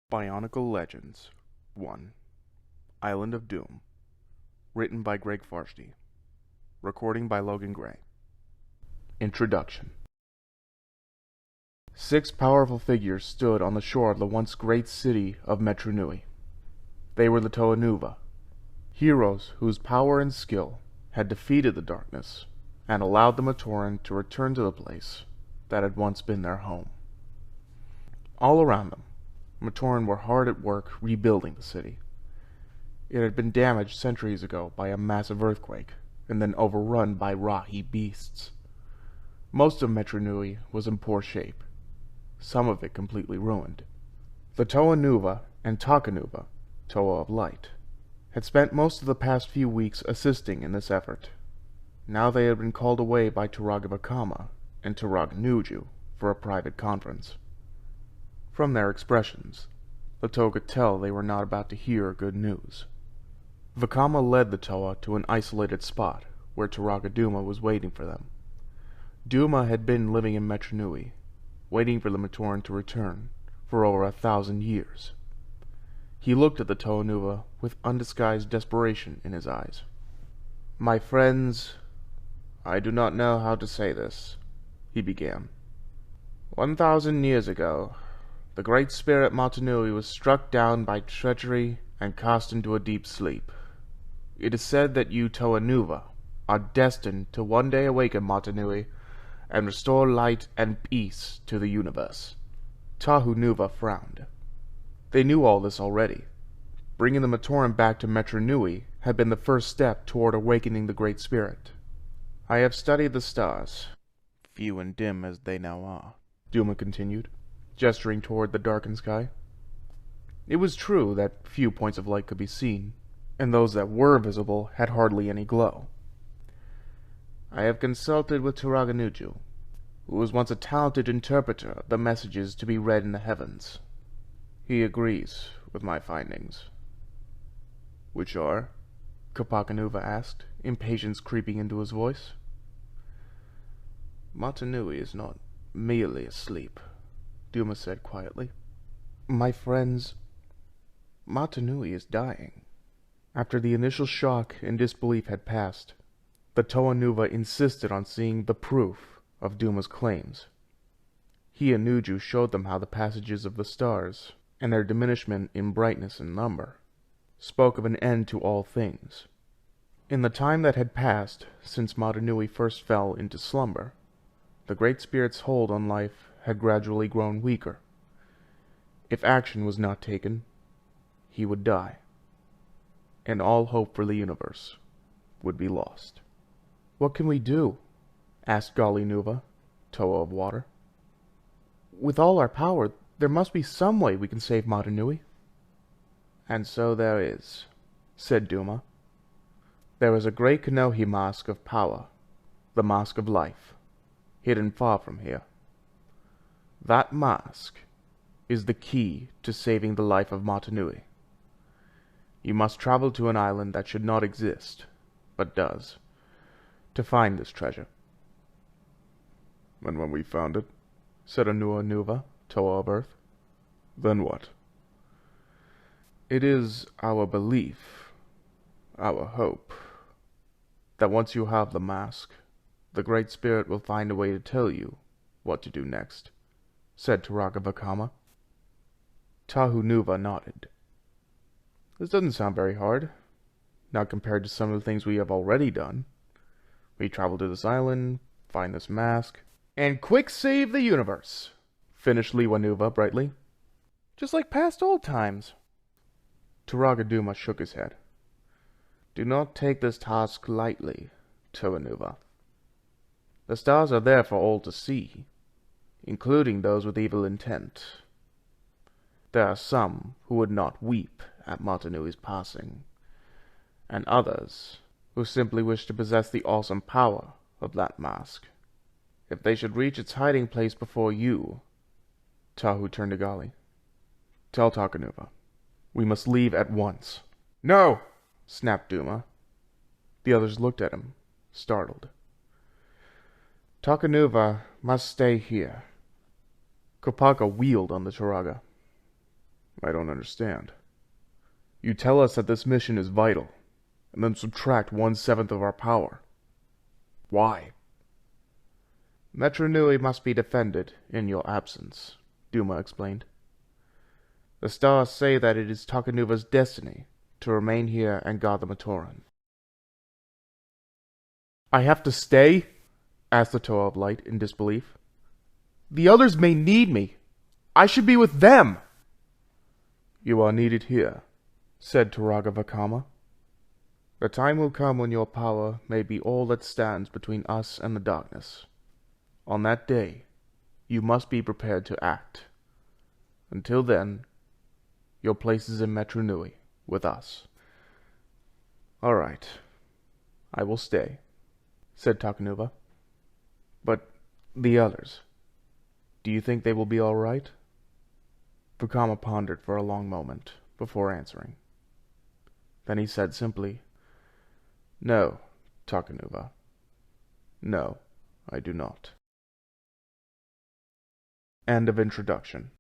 BIONICLE Legends 1. Island of Doom. Written by Greg Farshdey. Recording by Logan Gray. Introduction. 6 powerful figures stood on the shore of the once great city of Metru Nui. They were the Toanuva, heroes whose power and skill had defeated the darkness and allowed the Matoran to return to the place that had once been their home. All around them, Matoran were hard at work rebuilding the city. It had been damaged centuries ago by a massive earthquake, and then overrun by Rahi beasts. Most of Metru Nui was in poor shape, some of it completely ruined. The Toanuva and Takanuva, Toa of Light, had spent most of the past few weeks assisting in this effort. Now they had been called away by Vakama and Nuju for a private conference. From their expressions, the Toa could tell they were not about to hear good news. Vakama led the Toa to an isolated spot where Duma was waiting for them. Duma had been living in Metru Nui, waiting for the Matoran to return for over 1,000 years. He looked at the Toanuva with undisguised desperation in his eyes. "My friends, I do not know how to say this," he began. 1,000 years ago, the Great Spirit Matanui was struck down by treachery and cast into a deep sleep. It is said that you Toanuva are destined to one day awaken Matanui and restore light and peace to the universe. Tahunuva frowned. They knew all this already. Bringing the Matoran back to Metru Nui had been the first step toward awakening the Great Spirit. "I have studied the stars, few and dim as they now are," Duma continued, gesturing toward the darkened sky. It was true that few points of light could be seen, and those that were visible had hardly any glow. "I have consulted with Nuju, who was once a talented interpreter of the messages to be read in the heavens. He agrees with my findings." "Which are?" Kapakanuva asked, impatience creeping into his voice. "Matanui is not merely asleep," Duma said quietly. "My friends, Matanui is dying." After the initial shock and disbelief had passed, the Toanuva insisted on seeing the proof of Duma's claims. He and Nuju showed them how the passages of the stars, and their diminishment in brightness and number, spoke of an end to all things. In the time that had passed since Matanui first fell into slumber, the Great Spirit's hold on life had gradually grown weaker. If action was not taken, he would die, and all hope for the universe would be lost. "What can we do?" asked Nuva, Toa of Water. "With all our power, there must be some way we can save Matanui." "And so there is," said Duma. "There is a great Kanohi mask of power, the mask of life, hidden far from here. That mask is the key to saving the life of Matanui. You must travel to an island that should not exist, but does, to find this treasure." "And when we found it," said Anua Nuva, Toa of Earth, "then what?" "It is our belief, our hope, that once you have the mask, the Great Spirit will find a way to tell you what to do next," said Vakama. Tahunuva nodded. "This doesn't sound very hard, not compared to some of the things we have already done. We travel to this island, find this mask, and quick save the universe," finished Liwanuva brightly. "Just like past old times." Duma shook his head. "Do not take this task lightly, Toanuva. The stars are there for all to see, including those with evil intent. There are some who would not weep at Matanui's passing, and others who simply wish to possess the awesome power of that mask. If they should reach its hiding place before you—" Tahu turned to Gali. "Tell Takanuva, we must leave at once." "No!" snapped Duma. The others looked at him, startled. "Takanuva must stay here." Kopaka wheeled on the Turaga. I don't understand. You tell us that this mission is vital, and then subtract 1/7 of our power. Why? Metru Nui must be defended in your absence, Duma explained. The stars say that it is Takanuva's destiny to remain here and guard the Matoran. I have to stay? Asked the Toa of Light in disbelief. The others may need me. I should be with them. You are needed here, said Turaga Vakama. The time will come when your power may be all that stands between us and the darkness. On that day, you must be prepared to act. Until then, your place is in Metru Nui with us. All right, I will stay, said Takanuva. But the others, do you think they will be all right? Vakama pondered for a long moment before answering. Then he said simply, No, Takanuva. No, I do not. End of introduction.